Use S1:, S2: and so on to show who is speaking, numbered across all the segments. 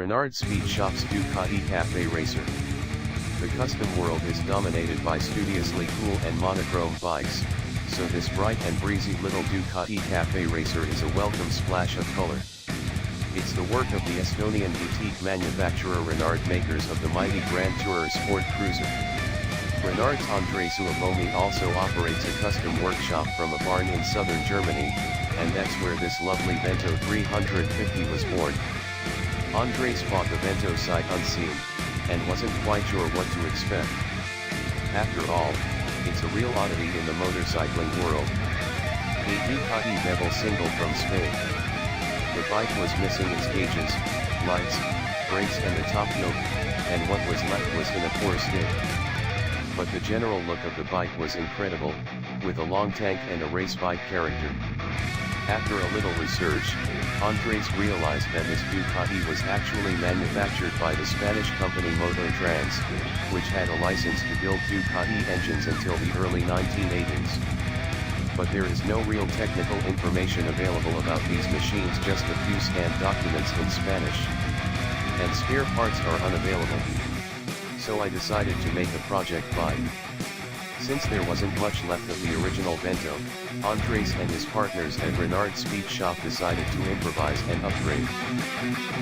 S1: Renard Speed Shop's Ducati Cafe Racer. The custom world is dominated by studiously cool and monochrome bikes, so this bright and breezy little Ducati Cafe Racer is a welcome splash of color. It's the work of the Estonian boutique manufacturer Renard, makers of the mighty Grand Tourer sport cruiser. Renard's André Suavomi also operates a custom workshop from a barn in southern Germany, and that's where this lovely Vento 350 was born. Andres bought the Vento sight unseen, and wasn't quite sure what to expect. After all, it's a real oddity in the motorcycling world. A Ducati Bevel single from Spain. The bike was missing its gauges, lights, brakes and the top yoke, and what was left was in a poor state. But the general look of the bike was incredible, with a long tank and a race bike character. After a little research, Andres realized that his Ducati was actually manufactured by the Spanish company Mototrans, which had a license to build Ducati engines until the early 1980s. But there is no real technical information available about these machines, just a few scanned documents in Spanish. And spare parts are unavailable. So I decided to make a project bike. Since there wasn't much left of the original Vento, Andres and his partners at Renard Speed Shop decided to improvise and upgrade.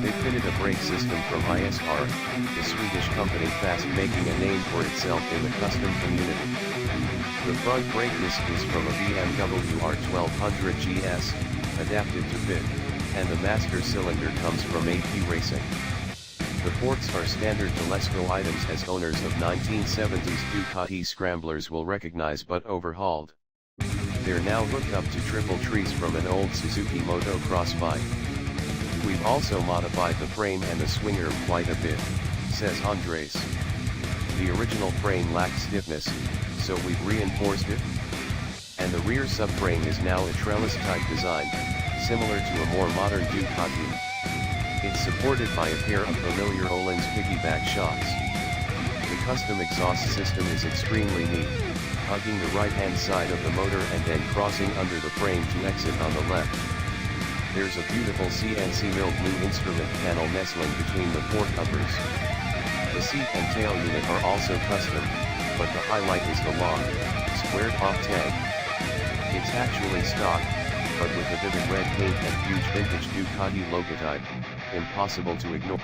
S1: They fitted a brake system from ISR, the Swedish company fast making a name for itself in the custom community. The front brake disc is from a BMW R1200 GS, adapted to fit, and the master cylinder comes from AP Racing. The forks are standard Telesco items as owners of 1970s Ducati scramblers will recognize, but overhauled. They're now hooked up to triple trees from an old Suzuki motocross bike. We've also modified the frame and the swinger quite a bit, says Andres. The original frame lacked stiffness, so we've reinforced it. And the rear subframe is now a trellis-type design, similar to a more modern Ducati. It's supported by a pair of familiar Öhlins piggyback shocks. The custom exhaust system is extremely neat, hugging the right-hand side of the motor and then crossing under the frame to exit on the left. There's a beautiful CNC milled blue instrument panel nestling between the fork uppers. The seat and tail unit are also custom, but the highlight is the long, squared-off tag. It's actually stock, but with a vivid red paint and huge vintage Ducati logotype, impossible to ignore.